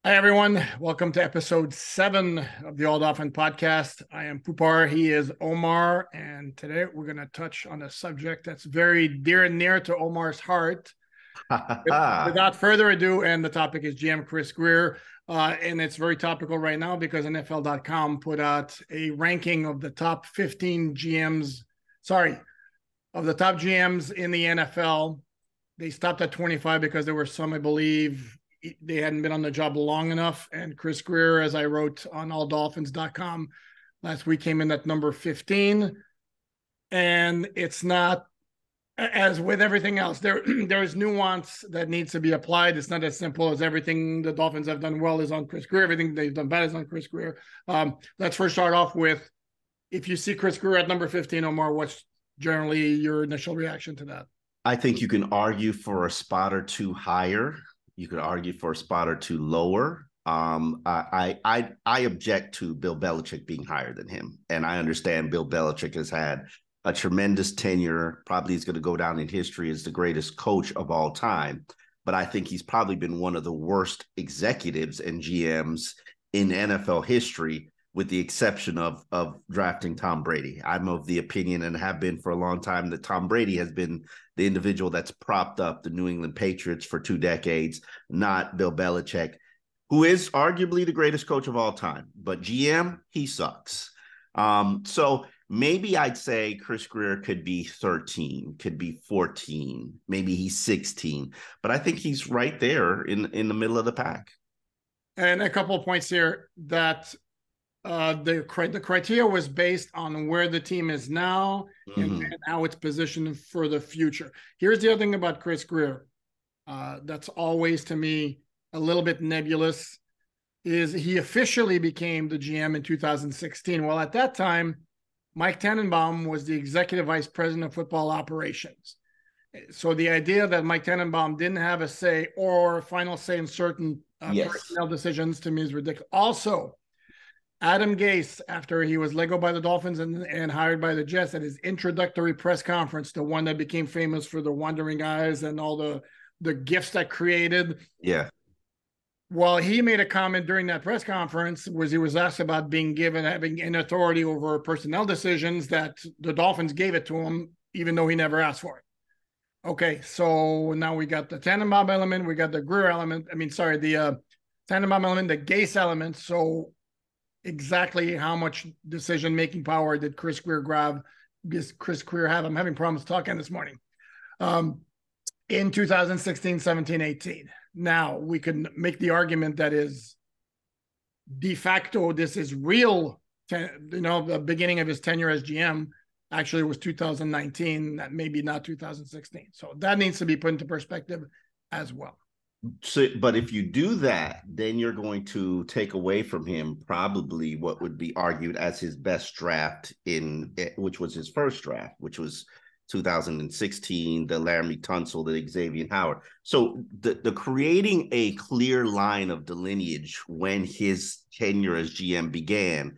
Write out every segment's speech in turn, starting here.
Hi, everyone. Welcome to episode 7 of the All Dolphin podcast. I am Poupart. He is Omar. And today we're going to touch on a subject that's very dear and near to Omar's heart. Without further ado, and the topic is GM Chris Grier. And it's very topical right now because NFL.com put out a ranking of the top 15 GMs, of the top GMs in the NFL. They stopped at 25 because there were some, I believe, they hadn't been on the job long enough. And Chris Grier, as I wrote on alldolphins.com last week, came in at number 15. And it's not, as with everything else, there's nuance that needs to be applied. It's not as simple as everything the Dolphins have done well is on Chris Grier. Everything they've done bad is on Chris Grier. Let's first start off with, if you see Chris Grier at number 15, Omar, what's generally your initial reaction to that? I think you can argue for a spot or two higher. You could argue for a spot or two lower. I object to Bill Belichick being higher than him, and I understand Bill Belichick has had a tremendous tenure. Probably is going to go down in history as the greatest coach of all time. But I think he's probably been one of the worst executives and GMs in NFL history, with the exception of drafting Tom Brady. I'm of the opinion, and have been for a long time, that Tom Brady has been the individual that's propped up the New England Patriots for 2 decades, not Bill Belichick, who is arguably the greatest coach of all time. But GM, he sucks. So maybe I'd say Chris Grier could be 13, could be 14, maybe he's 16. But I think he's right there in the middle of the pack. And a couple of points here that the criteria was based on where the team is now and how it's positioned for the future. Here's the other thing about Chris Grier that's always, to me, a little bit nebulous, is he officially became the GM in 2016. Well, at that time, Mike Tannenbaum was the executive vice president of football operations. So the idea that Mike Tannenbaum didn't have a say or final say in certain personnel decisions, to me, is ridiculous. Also, Adam Gase, after he was let go by the Dolphins and hired by the Jets, at his introductory press conference, the one that became famous for the wandering eyes and all the gifts that created. Yeah. Well, he made a comment during that press conference where he was asked about having an authority over personnel decisions, that the Dolphins gave it to him, even though he never asked for it. Okay, so now we got the Tannenbaum element, we got the Grier element. The Tannenbaum element, the Gase element. So exactly how much decision-making power did Chris Grier have? I'm having problems talking this morning. In 2016, 17, 18. Now, we can make the argument that is de facto, this is real, the beginning of his tenure as GM. Actually, it was 2019, maybe not 2016. So that needs to be put into perspective as well. So, but if you do that, then you're going to take away from him probably what would be argued as his best draft, which was his first draft, which was 2016, the Laramie Tunsil, the Xavier Howard. So the creating a clear line of the lineage when his tenure as GM began,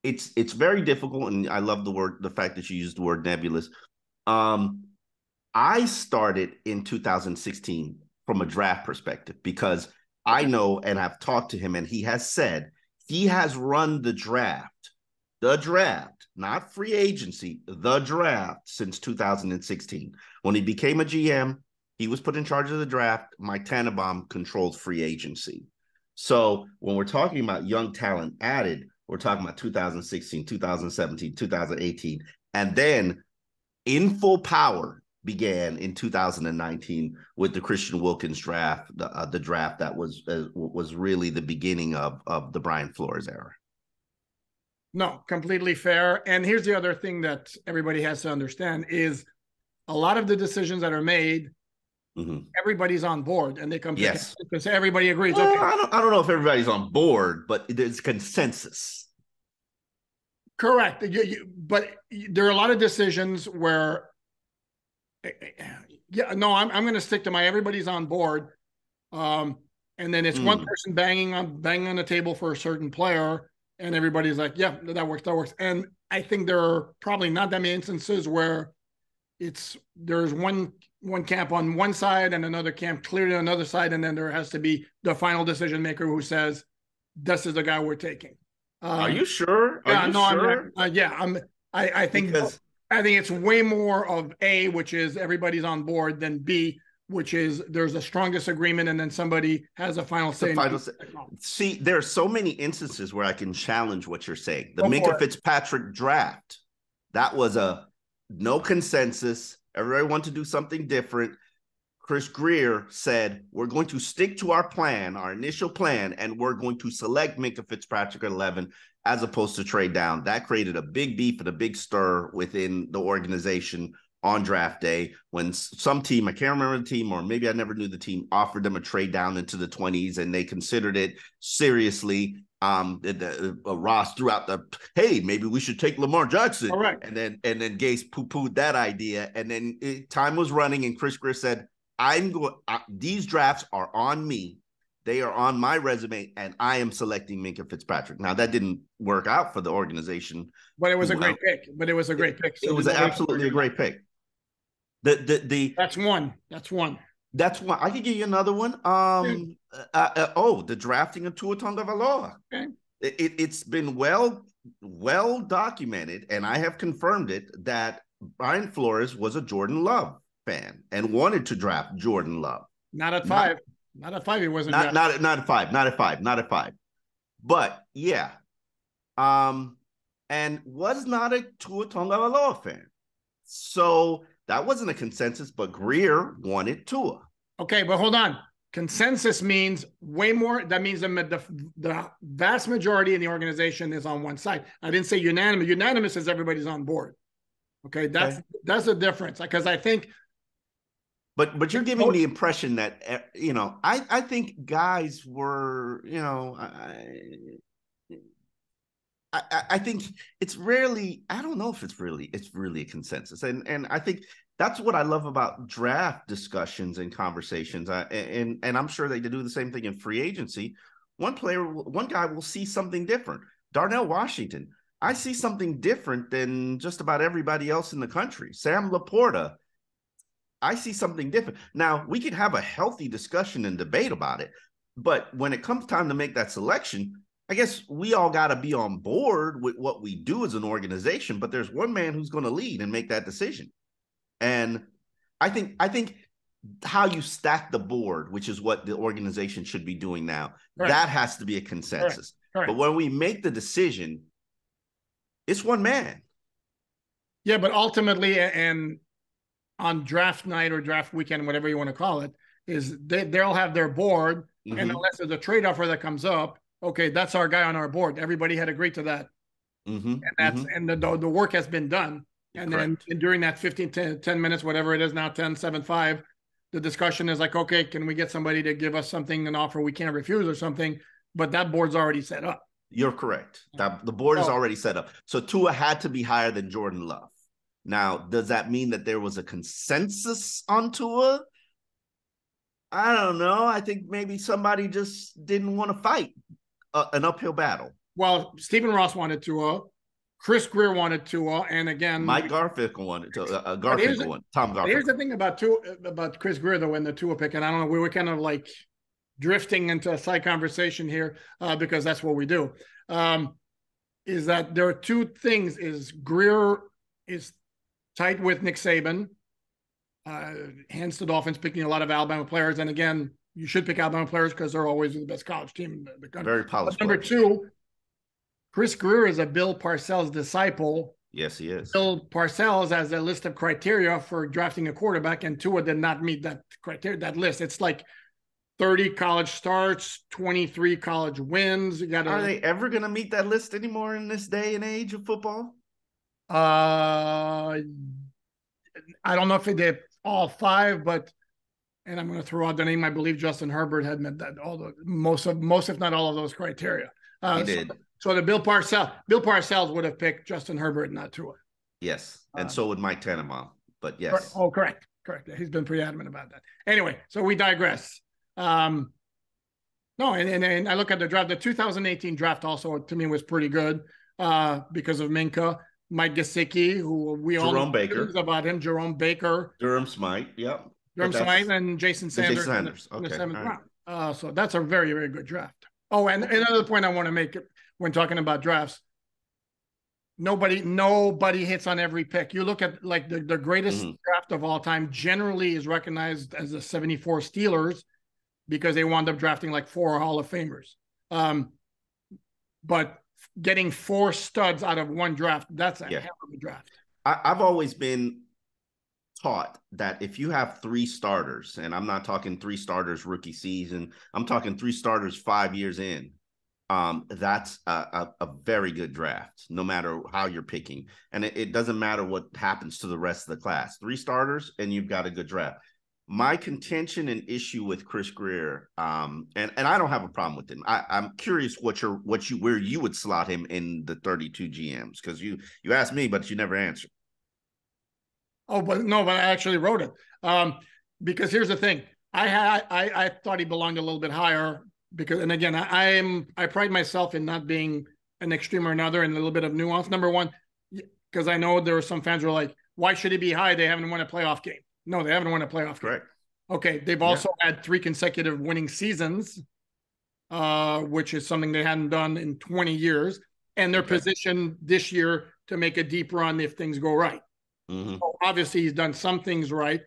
it's very difficult. And I love the fact that you used the word nebulous. I started in 2016 from a draft perspective, because I know and have talked to him, and he has said he has run the draft, not free agency, the draft, since 2016. When he became a GM, he was put in charge of the draft. Mike Tannenbaum controlled free agency. So when we're talking about young talent added, we're talking about 2016, 2017, 2018, and then in full power began in 2019 with the Christian Wilkins draft, the draft that was really the beginning of the Brian Flores era. No, completely fair. And here's the other thing that everybody has to understand is a lot of the decisions that are made, everybody's on board, and they come because everybody agrees. Well, okay, I don't know if everybody's on board, but there's consensus. Correct. But there are a lot of decisions where, I'm going to stick to everybody's on board. And then it's one person banging on the table for a certain player, and everybody's like, yeah, that works. And I think there are probably not that many instances where there's one camp on one side and another camp clearly on another side, and then there has to be the final decision maker who says, "This is the guy we're taking." Are you sure? Yeah, Are you no, sure? I think Because it's way more of A, which is everybody's on board, than B, which is there's a strong disagreement and then somebody has a final say. See, there are so many instances where I can challenge what you're saying. The Go for Minkah it. Fitzpatrick draft, that was a no consensus. Everybody wanted to do something different. Chris Grier said, we're going to stick to our plan, our initial plan, and we're going to select Minkah Fitzpatrick at 11 as opposed to trade down. That created a big beef and a big stir within the organization on draft day when some team, I can't remember the team, or maybe I never knew the team, offered them a trade down into the 20s, and they considered it seriously. Ross threw out the, hey, maybe we should take Lamar Jackson. All right. And then Gase poo-pooed that idea. And then time was running, and Chris Grier said, these drafts are on me. They are on my resume, and I am selecting Minkah Fitzpatrick. Now, that didn't work out for the organization. But it was a great pick. It was absolutely a great pick. That's one. I could give you another one. The drafting of Tua Tagovailoa. Okay. It's been well documented, and I have confirmed it, that Brian Flores was a Jordan Love fan and wanted to draft Jordan Love. Not at 5. Not at 5. He wasn't. Not at 5. Not at 5. But yeah, and was not a Tua Tagovailoa fan. So that wasn't a consensus. But Grier wanted Tua. Okay, but hold on. Consensus means way more. That means the vast majority in the organization is on one side. I didn't say unanimous. Unanimous is everybody's on board. Okay, that's the difference. Because I think. But you're giving the impression that, I think guys were, I think it's rarely, I don't know if it's really a consensus. And I think that's what I love about draft discussions and conversations. And I'm sure they do the same thing in free agency. One guy will see something different. Darnell Washington, I see something different than just about everybody else in the country. Sam Laporta, I see something different. Now, we could have a healthy discussion and debate about it, but when it comes time to make that selection, I guess we all got to be on board with what we do as an organization, but there's one man who's going to lead and make that decision. And I think how you stack the board, which is what the organization should be doing now, that has to be a consensus. But when we make the decision, it's one man. Yeah, but ultimately, and on draft night or draft weekend, whatever you want to call it, is they'll have their board, and unless there's a trade offer that comes up, okay, that's our guy on our board. Everybody had agreed to that, and the work has been done. And then during that 10 minutes, whatever it is now, 10, 7, 5, the discussion is like, okay, can we get somebody to give us something, an offer we can't refuse or something? But that board's already set up. You're correct. The board is already set up. So Tua had to be higher than Jordan Love. Now, does that mean that there was a consensus on Tua? I don't know. I think maybe somebody just didn't want to fight an uphill battle. Well, Stephen Ross wanted Tua. Chris Grier wanted Tua, and again, Mike Garfinkel wanted Tua. Tom Garfinkel. Here's the thing about Chris Grier, though, in the Tua pick, and I don't know, we were kind of like drifting into a side conversation here because that's what we do. Is that there are two things: is Grier is tight with Nick Saban, hence the Dolphins picking a lot of Alabama players, and again, you should pick Alabama players because they're always the best college team in the country. Very polished. Number two, Chris Grier is a Bill Parcells disciple. Yes, he is. Bill Parcells has a list of criteria for drafting a quarterback, and Tua did not meet that criteria, that list. It's like 30 college starts, 23 college wins. Are they ever going to meet that list anymore in this day and age of football? I don't know if they did all 5, but, and I'm going to throw out the name, I believe Justin Herbert had met that most if not all of those criteria. He did. So the Bill Parcells would have picked Justin Herbert, not Tua. Yes, and so would Mike Tannenbaum. But yes. Oh, correct. He's been pretty adamant about that. Anyway, so we digress. No, and I look at the draft. The 2018 draft also to me was pretty good because of Minkah. Mike Gesicki, who we all know Jerome Baker. things about him, Jerome Baker, Durham Smythe. Yep. Durham Smythe, and Jason Sanders, Jason Sanders. in the Okay. seventh Right. round. So that's a very, very good draft. Oh, and another point I want to make when talking about drafts, nobody hits on every pick. You look at like the greatest draft of all time generally is recognized as the 74 Steelers because they wound up drafting like 4 Hall of Famers. But getting 4 studs out of one draft, that's a hell of a draft. I've always been taught that if you have 3 starters, and I'm not talking 3 starters rookie season, I'm talking 3 starters 5 years in, that's a very good draft, no matter how you're picking. And it doesn't matter what happens to the rest of the class. 3 starters, and you've got a good draft. My contention and issue with Chris Grier, and I don't have a problem with him. I'm curious where you would slot him in the 32 GMs, because you asked me, but you never answered. Oh, but I actually wrote it. Because here's the thing. I thought he belonged a little bit higher because, and again, I pride myself in not being an extreme or another and a little bit of nuance. Number one, because I know there are some fans who are like, why should he be high? They haven't won a playoff game. No, they haven't won a playoff game. Correct. Okay. They've also had 3 consecutive winning seasons, which is something they hadn't done in 20 years. And they're positioned this year to make a deep run if things go right. So obviously, he's done some things right.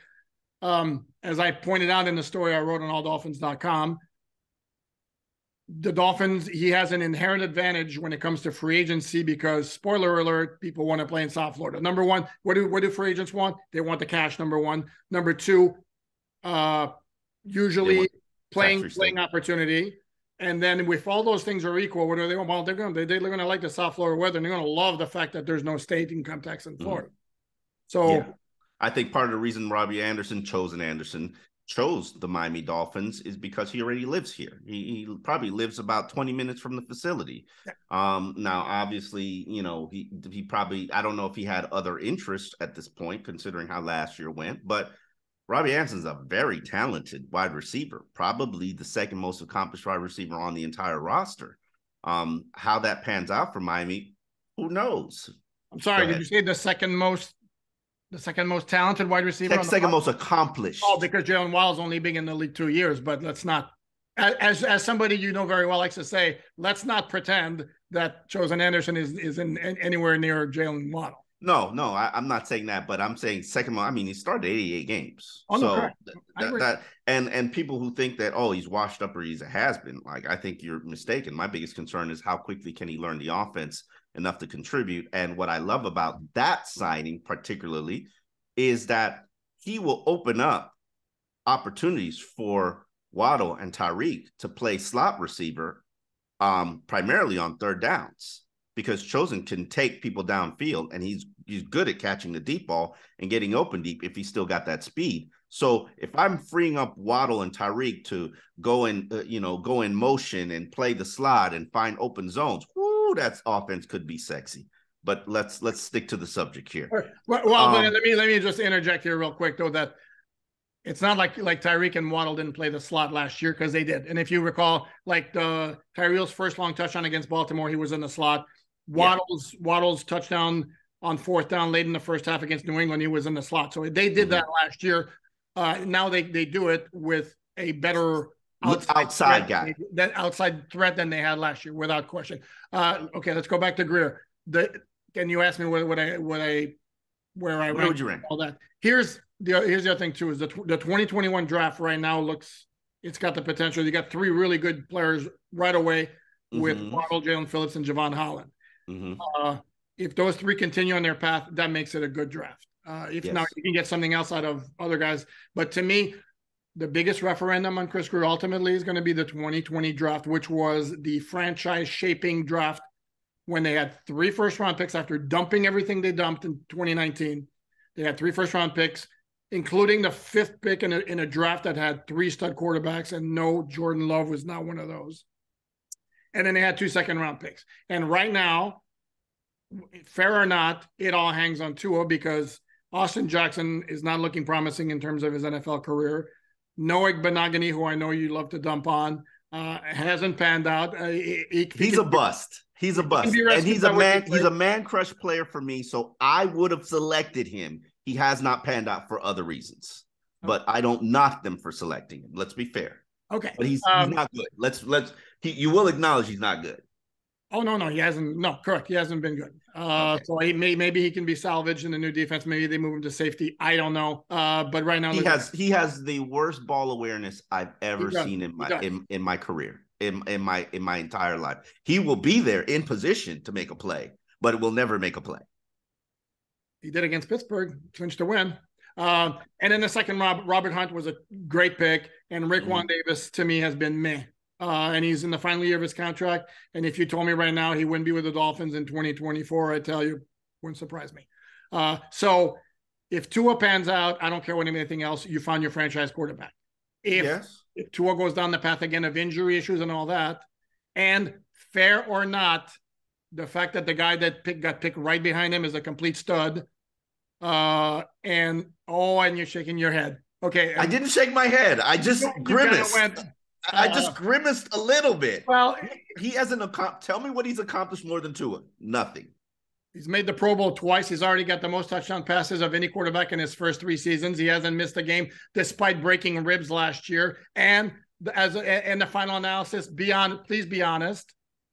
As I pointed out in the story I wrote on alldolphins.com, the Dolphins, he has an inherent advantage when it comes to free agency because, spoiler alert, people want to play in South Florida. Number one, what do free agents want? They want the cash, number one. Number two, usually playing opportunity. And then if all those things are equal, what do they want? Well, they're going to like the South Florida weather, and they're going to love the fact that there's no state income tax in Florida. So I think part of the reason Robbie Anderson chose the Miami Dolphins is because he already lives here. He probably lives about 20 minutes from the facility. Now, obviously, he probably, I don't know if he had other interests at this point, considering how last year went, but Robbie Anderson's a very talented wide receiver, probably the second most accomplished wide receiver on the entire roster. How that pans out for Miami, who knows? I'm sorry, did you say the second most talented wide receiver? Second most accomplished. Oh, because Jalen Waddle's only been in the league 2 years, but let's not, as somebody you know very well likes to say, let's not pretend that Chosen Anderson is in anywhere near Jalen Waddle. No, I'm not saying that, but I'm saying second most. I mean, he started 88 games. Oh, no, so and people who think that, he's washed up or he's a has-been, like, I think you're mistaken. My biggest concern is how quickly can he learn the offense enough to contribute. And what I love about that signing particularly is that he will open up opportunities for Waddle and Tyreek to play slot receiver, primarily on third downs, because Chosen can take people downfield, and he's good at catching the deep ball and getting open deep if he's still got that speed. So if I'm freeing up Waddle and Tyreek to go in motion and play the slot and find open zones, that offense could be sexy. But let's stick to the subject here. Well, let me just interject here real quick, though, that it's not like Tyreek and Waddle didn't play the slot last year, because they did. And if you recall, like Tyreek's first long touchdown against Baltimore, he was in the slot. Waddle's touchdown on 4th down late in the first half against New England, he was in the slot. So they did that last year. Now they do it with a better outside guy, that outside threat than they had last year, without question. Okay, let's go back to Grier. Can you ask me where would you rank all that? Here's the other thing too, is the 2021 draft right now it's got the potential. You got 3 really good players right away with Waddle, Jalen Phillips, and Javon Holland. If those 3 continue on their path, that makes it a good draft. If not, you can get something else out of other guys. But to me, the biggest referendum on Chris Grier ultimately is going to be the 2020 draft, which was the franchise-shaping draft when they had 3 first-round picks after dumping everything they dumped in 2019. They had 3 first-round picks, including the 5th pick in a draft that had 3 stud quarterbacks, and no, Jordan Love was not one of those. And then they had 2 second-round picks. And right now, fair or not, it all hangs on Tua, because Austin Jackson is not looking promising in terms of his NFL career. Noah Benogany, who I know you love to dump on, Hasn't panned out. He's a bust. He's a bust, and he's a man. He's a man crush player for me. So I would have selected him. He has not panned out for other reasons, but I don't knock them for selecting him. Let's be fair. Okay, but he's not good. You will acknowledge he's not good. Oh no, he hasn't. No, correct. He hasn't been good. Okay. So maybe he can be salvaged in the new defense. Maybe they move him to safety. I don't know. But right now he has the worst ball awareness I've ever seen in my career, in my entire life. He will be there in position to make a play, but it will never make a play. He did against Pittsburgh, clinched a win. And in the second, Robert Hunt was a great pick, and Raekwon Davis to me has been meh. And he's in the final year of his contract. And if you told me right now he wouldn't be with the Dolphins in 2024, I'd tell you, wouldn't surprise me. So if Tua pans out, I don't care what anything else, you found your franchise quarterback. If Tua goes down the path again of injury issues and all that, and fair or not, the fact that the guy that got picked right behind him is a complete stud, and you're shaking your head. Okay. I didn't shake my head. I just grimaced. I just grimaced a little bit. Well, he hasn't tell me what he's accomplished more than Tua. Nothing. He's made the Pro Bowl twice. He's already got the most touchdown passes of any quarterback in his first 3 seasons. He hasn't missed a game despite breaking ribs last year. And in the final analysis, please be honest.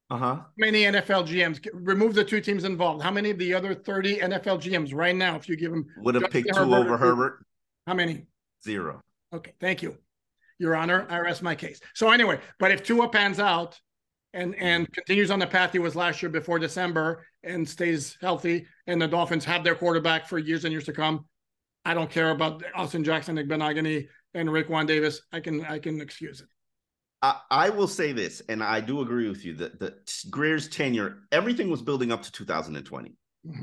How many NFL GMs, remove the 2 teams involved, how many of the other 30 NFL GMs right now, if you give them would have picked Tua over Herbert? How many? 0. Okay, thank you, Your Honor. I rest my case. So anyway, but if Tua pans out and continues on the path he was last year before December and stays healthy, and the Dolphins have their quarterback for years and years to come, I don't care about Austin Jackson, Igbenogany, and Raekwon Davis. I can excuse it. I will say this, and I do agree with you that Grier's tenure, everything was building up to 2020.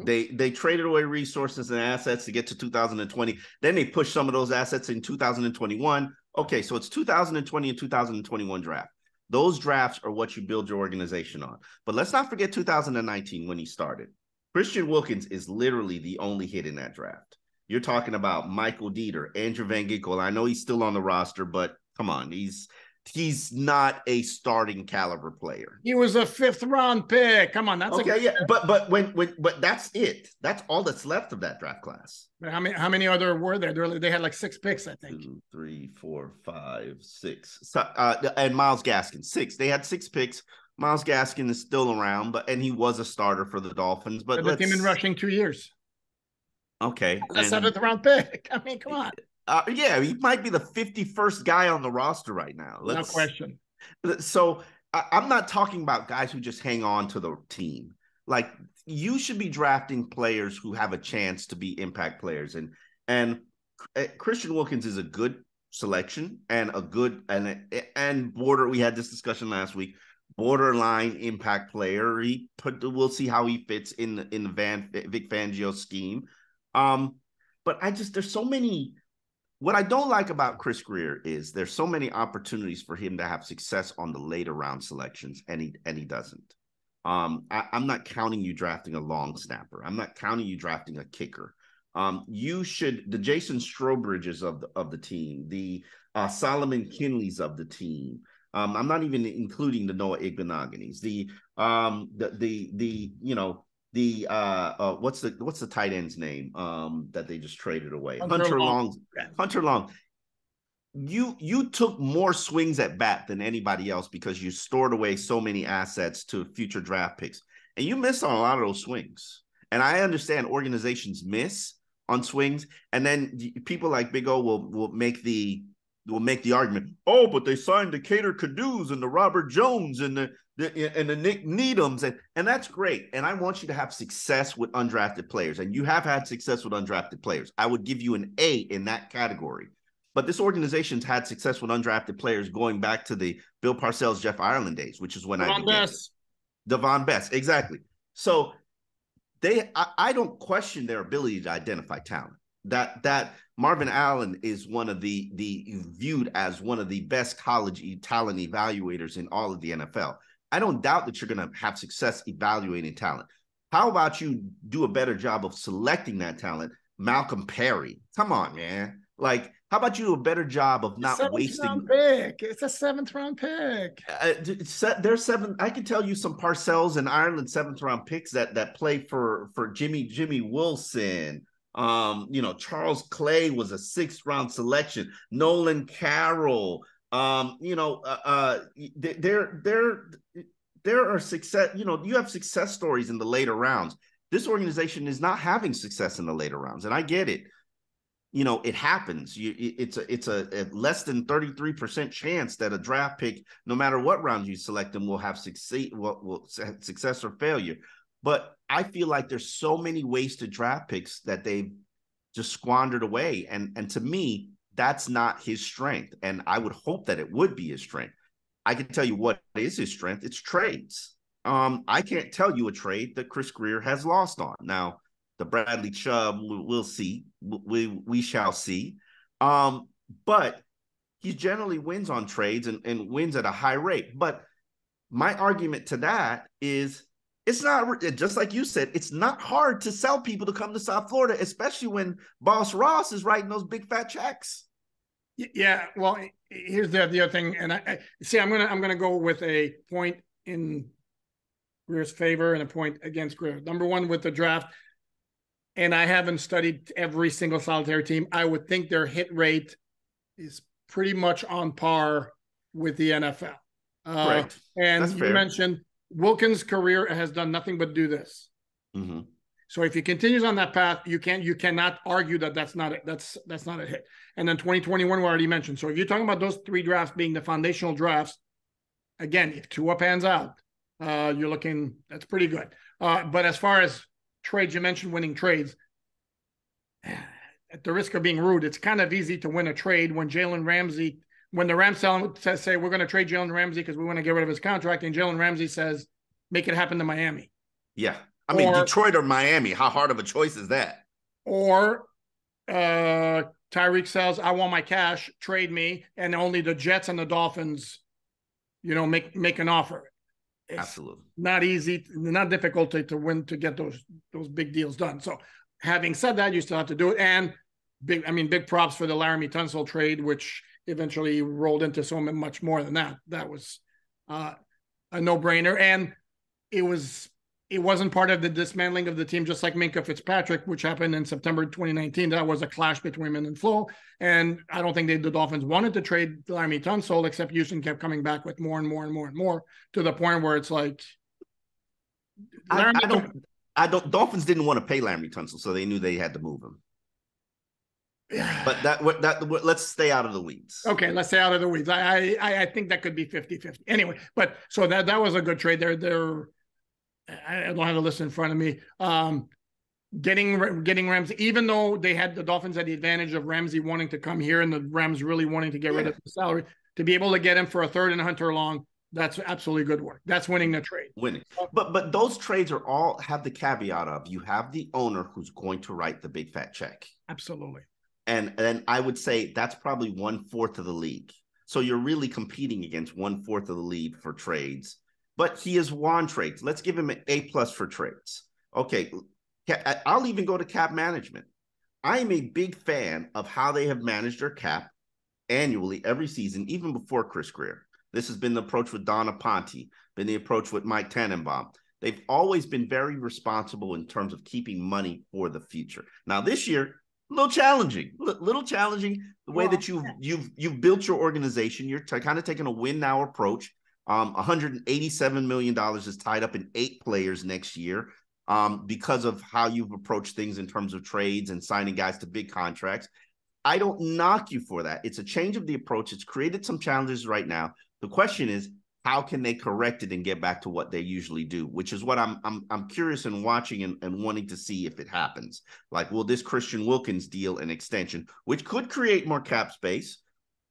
They traded away resources and assets to get to 2020. Then they pushed some of those assets in 2021. Okay, so it's 2020 and 2021 draft. Those drafts are what you build your organization on. But let's not forget 2019 when he started. Christian Wilkins is literally the only hit in that draft. You're talking about Michael Dieter, Andrew Van Ginkel. I know he's still on the roster, but come on, he's not a starting caliber player. He was a 5th round pick. Come on, that's okay. But that's it. That's all that's left of that draft class. But how many other were there? They had like 6 picks, I think. 2, 3, 4, 5, 6. So, and Myles Gaskin, 6. They had 6 picks. Myles Gaskin is still around, and he was a starter for the Dolphins. But the team in rushing 2 years. Okay, a 7th round pick. I mean, come on. Yeah, he might be the 51st guy on the roster right now. No question. So I'm not talking about guys who just hang on to the team. Like, you should be drafting players who have a chance to be impact players. And Christian Wilkins is a good selection and a good and border. We had this discussion last week. Borderline impact player. We'll see how he fits in the Vic Fangio scheme. But there's so many. What I don't like about Chris Grier is there's so many opportunities for him to have success on the later round selections, and he doesn't. I'm not counting you drafting a long snapper. I'm not counting you drafting a kicker. You should, the Jason Strowbridges of the team, the Solomon Kinleys of the team. I'm not even including the Noah Igbenogany's, what's the tight end's name that they just traded away? Hunter Long. Hunter Long. You took more swings at bat than anybody else because you stored away so many assets to future draft picks, and you missed on a lot of those swings. And I understand organizations miss on swings, and then people like Big O will make the argument. Oh, but they signed the Cater Cadews and the Robert Jones and the Nick Needhams, and that's great. And I want you to have success with undrafted players, and you have had success with undrafted players. I would give you an A in that category. But this organization's had success with undrafted players going back to the Bill Parcells, Jeff Ireland days, which is when I began. Devon Best, exactly. So I don't question their ability to identify talent. That Marvin Allen is one of the viewed as one of the best college talent evaluators in all of the NFL. I don't doubt that you're going to have success evaluating talent. How about you do a better job of selecting that talent? Malcolm Perry. Come on, man. Like, How about you do a better job of not Round wasting? pick. It's a 7th-round pick. There's seven. I can tell you some Parcells and Ireland 7th-round picks that play for Jimmy Wilson. Charles Clay was a 6th-round selection. Nolan Carroll. There are success. You have success stories in the later rounds. This organization is not having success in the later rounds, and I get it. It happens. It's a less than 33% chance that a draft pick, no matter what round you select them, will have success or failure. But I feel like there's so many wasted draft picks that they've just squandered away. And to me, that's not his strength. And I would hope that it would be his strength. I can tell you what is his strength. It's trades. I can't tell you a trade that Chris Grier has lost on. Now, the Bradley Chubb, we'll see. We shall see. But he generally wins on trades and wins at a high rate. But my argument to that is it's not, just like you said, it's not hard to sell people to come to South Florida, especially when Boss Ross is writing those big fat checks. Yeah, well, here's the other thing, and I see. I'm gonna go with a point in Grier's favor and a point against Grier. Number one, with the draft, and I haven't studied every single solitary team. I would think their hit rate is pretty much on par with the NFL. Correct. And That's you fair. mentioned Wilkins' career has done nothing but do this. Mm-hmm. So if he continues on that path, you cannot argue that that's not a hit. And then 2021 we already mentioned. So if you're talking about those 3 drafts being the foundational drafts, again, if Tua pans out, you're looking, that's pretty good. But as far as trades, you mentioned winning trades. At the risk of being rude, it's kind of easy to win a trade when the Rams say we're going to trade Jalen Ramsey because we want to get rid of his contract, and Jalen Ramsey says, make it happen to Miami. Yeah. I mean, Detroit or Miami, how hard of a choice is that? Or Tyreek says, I want my cash, trade me, and only the Jets and the Dolphins, make an offer. It's absolutely not easy, not difficult to win, to get those big deals done. So having said that, you still have to do it. And big props for the Laramie Tunsil trade, which eventually rolled into so much more than that. That was a no-brainer. And it wasn't part of the dismantling of the team, just like Minkah Fitzpatrick, which happened in September 2019. That was a clash between him and Flo. And I don't think the Dolphins wanted to trade Laramie Tunsil, except Houston kept coming back with more and more and more and more, to the point where it's like, Dolphins didn't want to pay Laramie Tunsil, so they knew they had to move him. But let's stay out of the weeds. Okay, let's stay out of the weeds. I think that could be 50-50. Anyway, but so that was a good trade. I don't have the list in front of me. Getting Ramsey, even though the Dolphins had the advantage of Ramsey wanting to come here and the Rams really wanting to get rid of the salary, to be able to get him for a third and Hunter Long, that's absolutely good work. That's winning the trade. Winning. But those trades have the caveat of you have the owner who's going to write the big fat check. Absolutely. And then I would say that's probably 1/4 of the league. So you're really competing against 1/4 of the league for trades. But he has won trades. Let's give him an A+ for trades. Okay, I'll even go to cap management. I'm a big fan of how they have managed their cap annually every season, even before Chris Grier. This has been the approach with Don Aponte, been the approach with Mike Tannenbaum. They've always been very responsible in terms of keeping money for the future. Now this year, a little challenging the way that you've built your organization. You're kind of taking a win now approach. $187 million is tied up in 8 players next year because of how you've approached things in terms of trades and signing guys to big contracts. I don't knock you for that. It's a change of the approach. It's created some challenges right now. The question is, how can they correct it and get back to what they usually do? Which is what I'm curious and watching and wanting to see if it happens. Like, will this Christian Wilkins deal an extension, which could create more cap space?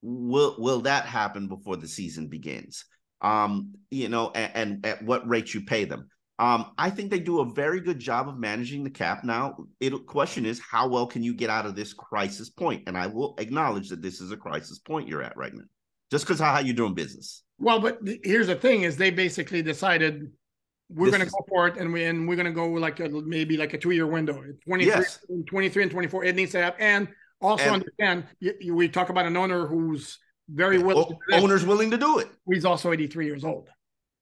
Will that happen before the season begins? And at what rate you pay them. I think they do a very good job of managing the cap. Now, question is, how well can you get out of this crisis point? And I will acknowledge that this is a crisis point you're at right now, just because how you're doing business. Well, but here's the thing: is they basically decided we're going to go for it, and we're going to go maybe like a 2-year window, 23 and 24. It needs to happen. And also And understand, we talk about an owner who's very willing to do this. Owner's willing to do it. He's also 83 years old.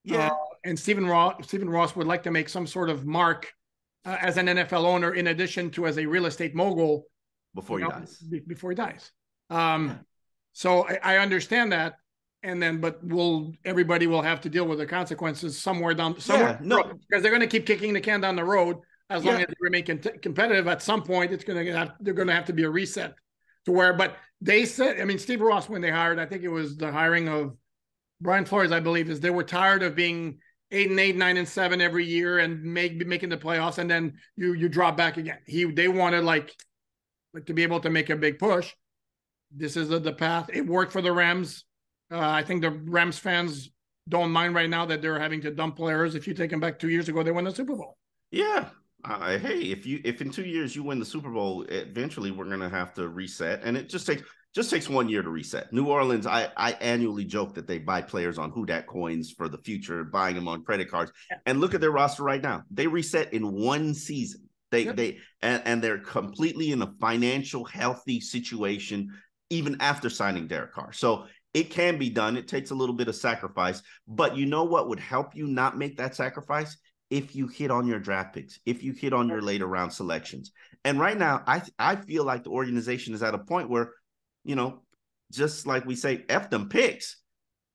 Yeah. And Stephen Ross would like to make some sort of mark as an NFL owner, in addition to as a real estate mogul Before he dies. Before he dies. So I understand that. And then, but everybody will have to deal with the consequences somewhere because they're going to keep kicking the can down the road as long as they remain competitive. At some point, they're going to have to be a reset to where. But they said, I mean, Steve Ross, when they hired, I think it was the hiring of Brian Flores, I believe, is they were tired of being 8-8, 9-7 every year and making the playoffs, and then you drop back again. They wanted like to be able to make a big push. This is the path. It worked for the Rams. I think the Rams fans don't mind right now that they're having to dump players. If you take them back 2 years ago, they won the Super Bowl. Yeah. Hey, if in 2 years you win the Super Bowl, eventually we're gonna have to reset, and it just takes 1 year to reset. New Orleans, I annually joke that they buy players on Who Dat coins for the future, buying them on credit cards, and look at their roster right now. They reset in one season. They're completely in a financial healthy situation even after signing Derek Carr. So it can be done. It takes a little bit of sacrifice, but you know what would help you not make that sacrifice? If you hit on your draft picks, if you hit on your later round selections. And right now, I feel like the organization is at a point where, just like we say, F them picks.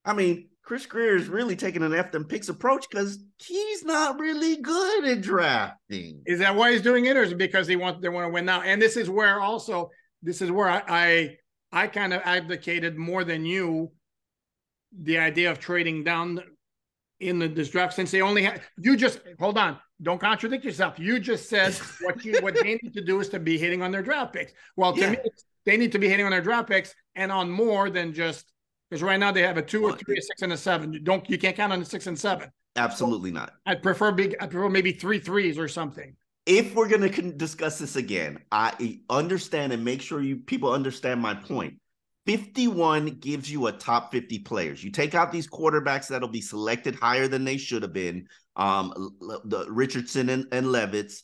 I mean, Chris Grier is really taking an F them picks approach because he's not really good at drafting. Is that why he's doing it, or is it because they want to win now? And this is where I kind of advocated more than you the idea of trading down in this draft, since they only have, hold on, don't contradict yourself. You just said what they need to do is to be hitting on their draft picks. Well, to me, they need to be hitting on their draft picks and on more than just, because right now they have a 2, a 3, a 6, and a 7. You can't count on the 6 and 7. Absolutely not. I'd prefer maybe 3 3s or something. If we're going to discuss this again, I understand and make sure people understand my point. 51 gives you a top 50 players. You take out these quarterbacks that'll be selected higher than they should have been, the Richardson and Levitz.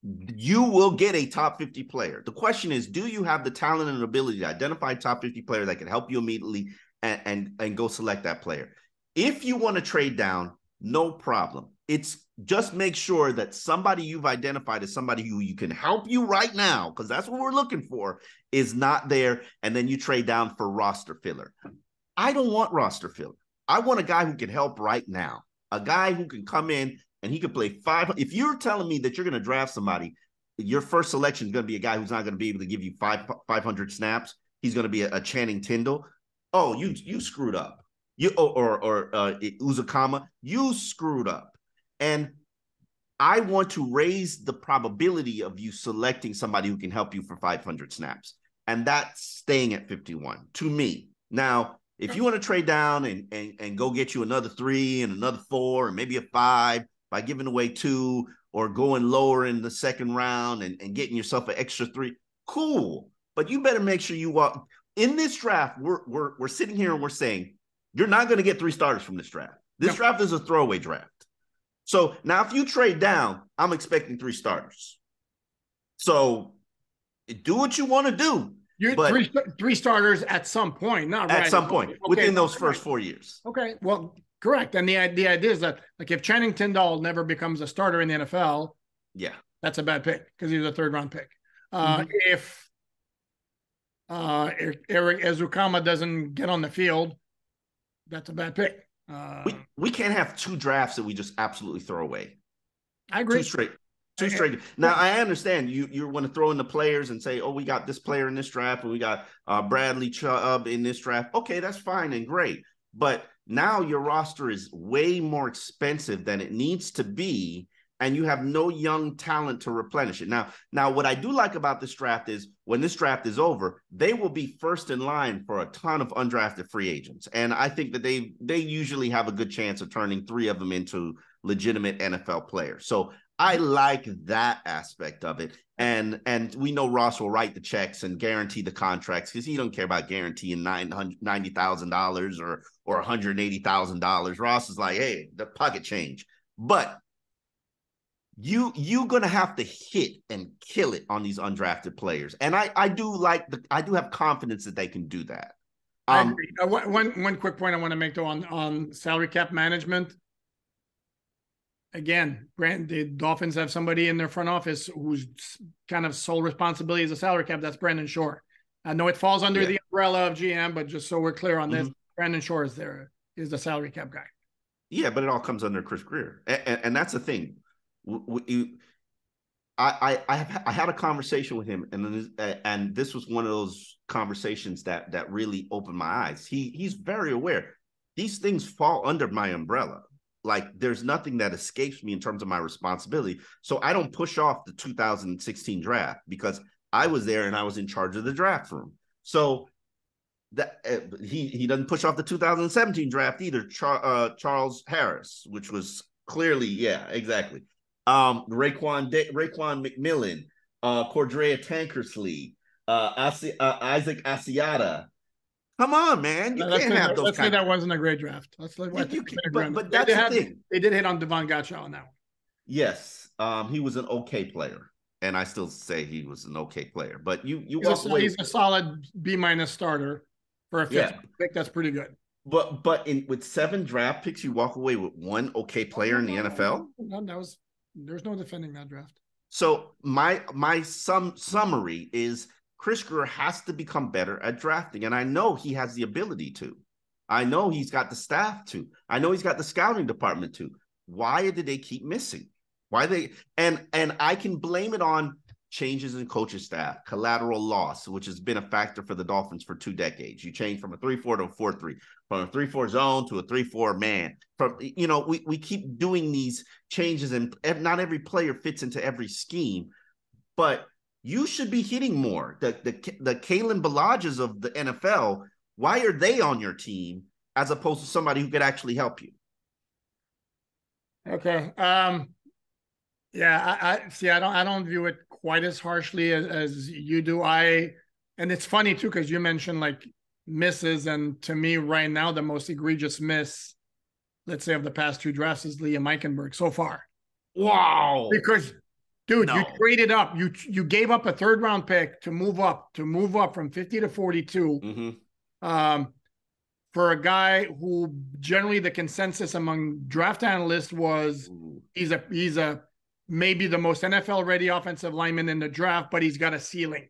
You will get a top 50 player. The question is, do you have the talent and ability to identify top 50 player that can help you immediately and go select that player? If you want to trade down, no problem. It's just make sure that somebody you've identified as somebody who you can help you right now, because that's what we're looking for, is not there, and then you trade down for roster filler. I don't want roster filler. I want a guy who can help right now, a guy who can come in and he can play 5. If you're telling me that you're going to draft somebody, your first selection is going to be a guy who's not going to be able to give you 500 snaps. He's going to be a Channing Tindall. Oh, you screwed up. Or Uzakama, you screwed up. And I want to raise the probability of you selecting somebody who can help you for 500 snaps. And that's staying at 51 to me. Now, if you want to trade down and go get you another 3 and another 4 and maybe a 5 by giving away 2 or going lower in the second round and getting yourself an extra 3, cool. But you better make sure you walk in this draft. We're sitting here and we're saying you're not going to get 3 starters from this draft. This draft is a throwaway draft. So now if you trade down, I'm expecting 3 starters. So do what you want to do. You're 3 starters at some point, not right. At some point, within those first 4 years. Okay, well, correct. And the idea is that, like, if Channing Tindall never becomes a starter in the NFL, that's a bad pick because he's a 3rd-round pick. If Eric Ezukama doesn't get on the field, that's a bad pick. We can't have 2 drafts that we just absolutely throw away. I agree. 2 straight. Now, I understand you want to throw in the players and say, oh, we got this player in this draft and we got Bradley Chubb in this draft. Okay, that's fine and great. But now your roster is way more expensive than it needs to be, and you have no young talent to replenish it. Now, what I do like about this draft is when this draft is over, they will be first in line for a ton of undrafted free agents. And I think that they usually have a good chance of turning 3 of them into legitimate NFL players. So I like that aspect of it. And we know Ross will write the checks and guarantee the contracts because he don't care about guaranteeing $90,000 or $180,000. Ross is like, hey, the pocket change. But you're gonna have to hit and kill it on these undrafted players. And I do have confidence that they can do that. I agree. One quick point I want to make though on salary cap management. Again, the Dolphins have somebody in their front office whose kind of sole responsibility is a salary cap. That's Brandon Shore. I know it falls under the umbrella of GM, but just so we're clear on this, Brandon Shore is the salary cap guy. Yeah, but it all comes under Chris Grier, and that's the thing. I had a conversation with him, and this was one of those conversations that really opened my eyes. He's very aware these things fall under my umbrella. Like, there's nothing that escapes me in terms of my responsibility. So I don't push off the 2016 draft because I was there and I was in charge of the draft room. So that he doesn't push off the 2017 draft either. Charles Harris, which was clearly, exactly. Raekwon McMillan, Cordrea Tankersley, Isaac Asiata. Come on, man. You can't have those. Let's say that wasn't a great draft. But that's the thing. They did hit on Devon Gotcha on that one. Yes. He was an okay player. And I still say he was an okay player. But he's a solid B- starter for a fifth pick. That's pretty good. But with 7 draft picks, you walk away with one okay player in the NFL? No, there's no defending that draft. So my summary is Chris Grier has to become better at drafting, and I know he has the ability to. I know he's got the staff to. I know he's got the scouting department to. Why did they keep missing? And I can blame it on changes in coaching staff, collateral loss, which has been a factor for the Dolphins for 2 decades. You change from a 3-4 to a 4-3, from a 3-4 zone to a 3-4 man. We keep doing these changes, and not every player fits into every scheme, but you should be hitting more. The Kalen Ballages of the NFL, why are they on your team as opposed to somebody who could actually help you? Okay. Yeah, I see. I don't view it quite as harshly as you do. And it's funny too, because you mentioned like misses, and to me right now, the most egregious miss, let's say, of the past 2 drafts is Liam Eichenberg so far. Wow. Because dude, you traded up. You gave up a 3rd round pick to move up from 50 to 42. For a guy who generally the consensus among draft analysts was he's a maybe the most NFL ready offensive lineman in the draft, but he's got a ceiling.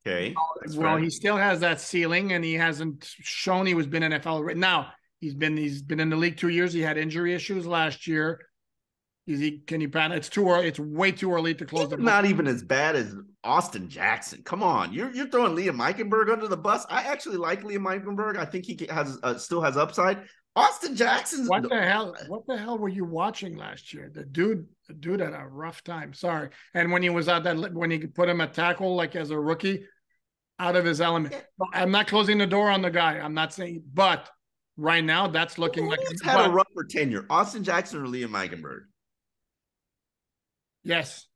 Okay. He still has that ceiling, and he hasn't shown he was been NFL ready. Now he's been in the league 2 years. He had injury issues last year. Can he pan? It's too early. It's way too early to close the book. Not even as bad as Austin Jackson. Come on, you're throwing Liam Eichenberg under the bus. I actually like Liam Eichenberg. I think he still has upside. Austin Jackson's what the hell were you watching last year? The dude had a rough time. Sorry. And when he was when he put him at tackle, like as a rookie, out of his element. I'm not closing the door on the guy. I'm not saying, but right now that's looking like he's had a rougher tenure. Austin Jackson or Liam Eichenberg? Yes.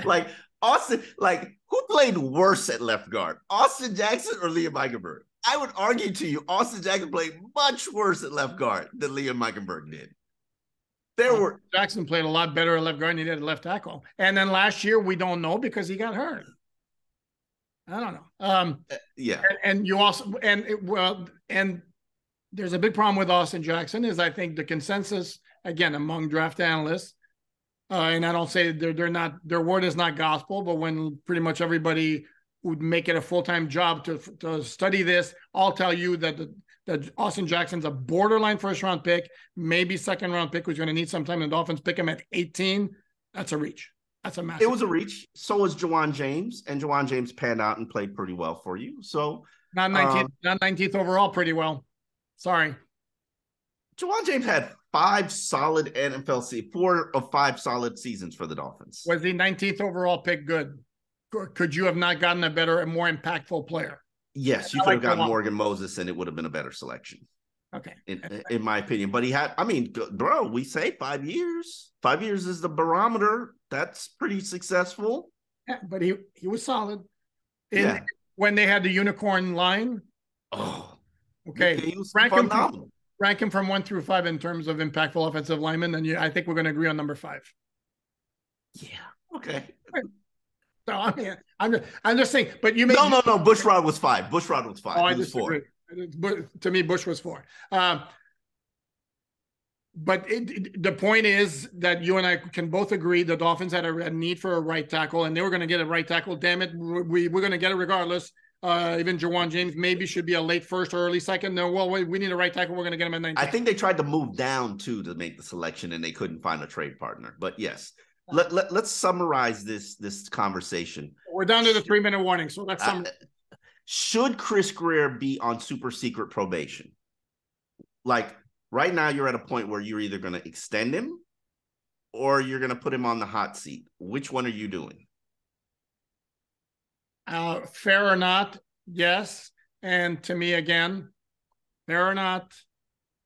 Like Austin, who played worse at left guard? Austin Jackson or Liam Eichenberg? I would argue to you, Austin Jackson played much worse at left guard than Liam Eichenberg did. Jackson played a lot better at left guard than he did at left tackle. And then last year, we don't know because he got hurt. I don't know. Yeah. And you also, and there's a big problem with Austin Jackson is I think the consensus, again, among draft analysts, and I don't say their word is not gospel, but when pretty much everybody would make it a full-time job to study this, I'll tell you that Austin Jackson's a borderline 1st-round pick, maybe 2nd-round pick, who's going to need some time. The Dolphins pick him at 18. That's a reach. That's a massive. It was a reach. So was Juwan James, and Juwan James panned out and played pretty well for you. So not 19th overall, pretty well. Sorry. Juwan James had 5 solid 4 of 5 solid seasons for the Dolphins. Was the 19th overall pick good? Could you have not gotten a better and more impactful player? Yes, you could have gotten Morgan Moses, and it would have been a better selection. Okay. In my opinion. But he had, bro, we say 5 years. 5 years is the barometer. That's pretty successful. Yeah, but he was solid. Yeah. When they had the unicorn line. Oh. Okay. He was phenomenal. rank him from 1 through 5 in terms of impactful offensive lineman, then I think we're going to agree on number 5. Yeah. Okay. So I mean, I'm just saying. But you no. Bushrod was 5. Bushrod was 5. Oh, he I was disagree. 4. To me, Bush was 4. But the point is that you and I can both agree the Dolphins had a need for a right tackle, and they were going to get a right tackle. Damn it, we're going to get it regardless. Even Jawan James maybe should be a late first or early second. No, well, we need a right tackle. We're going to get him at 19. I think they tried to move down too to make the selection, and they couldn't find a trade partner. But yes, let's summarize this conversation. We're down to the 3-minute warning, so let's summarize. Should Chris Grier be on super secret probation? Like right now, you're at a point where you're either going to extend him or you're going to put him on the hot seat. Which one are you doing? Fair or not, yes. And to me, again, fair or not,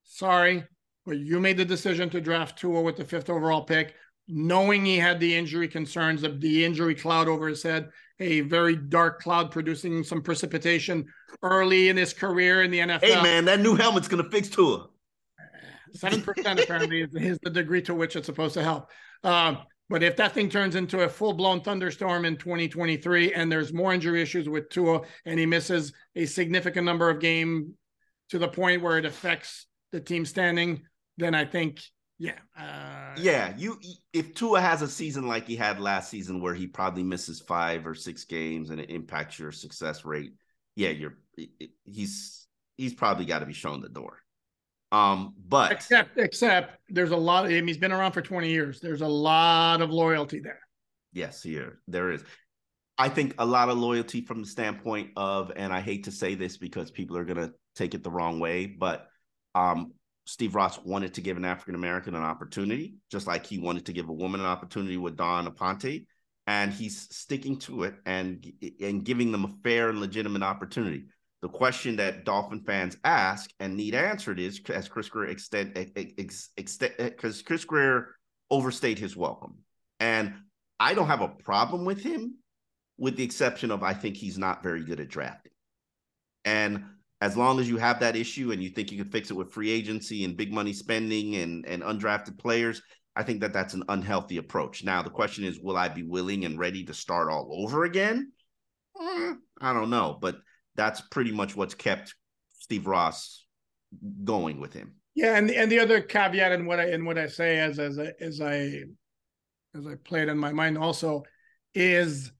sorry, but you made the decision to draft Tua with the 5th overall pick, knowing he had the injury concerns, the injury cloud over his head, a very dark cloud producing some precipitation early in his career in the NFL. Hey, man, that new helmet's going to fix Tua. 7% apparently is the degree to which it's supposed to help. But if that thing turns into a full-blown thunderstorm in 2023 and there's more injury issues with Tua and he misses a significant number of games to the point where it affects the team standing, then I think, if Tua has a season like he had last season where he probably misses 5 or 6 games and it impacts your success rate, he's probably got to be shown the door. But except there's a lot of him. He's been around for 20 years. There's a lot of loyalty there. Yes, there is. I think a lot of loyalty from the standpoint of, and I hate to say this because people are going to take it the wrong way, but Steve Ross wanted to give an African-American an opportunity, just like he wanted to give a woman an opportunity with Dawn Aponte, and he's sticking to it and giving them a fair and legitimate opportunity. The question that Dolphin fans ask and need answered is, as Chris Grier because Chris Grier overstayed his welcome. And I don't have a problem with him, with the exception of I think he's not very good at drafting. And as long as you have that issue and you think you can fix it with free agency and big money spending and undrafted players, I think that's an unhealthy approach. Now, the question is, will I be willing and ready to start all over again? I don't know, but that's pretty much what's kept Steve Ross going with him. Yeah, and the other caveat in what I say as I play it in my mind also is,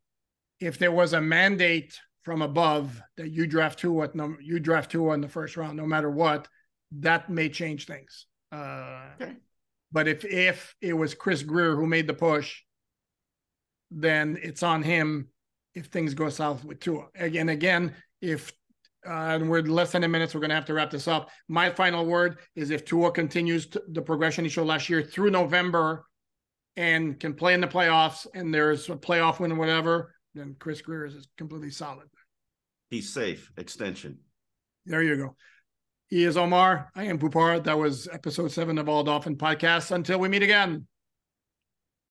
if there was a mandate from above that you draft Tua in the first round, no matter what, that may change things. Okay. But if it was Chris Grier who made the push, then it's on him if things go south with Tua. Again, if and we're less than a minute, we're going to have to wrap this up. My final word is, if Tua continues the progression he showed last year through November and can play in the playoffs and there's a playoff win or whatever, then Chris Grier is completely solid. He's safe. Extension. There you go. He is Omar. I am Poupart. That was episode 7 of All Dolphin Podcasts. Until we meet again.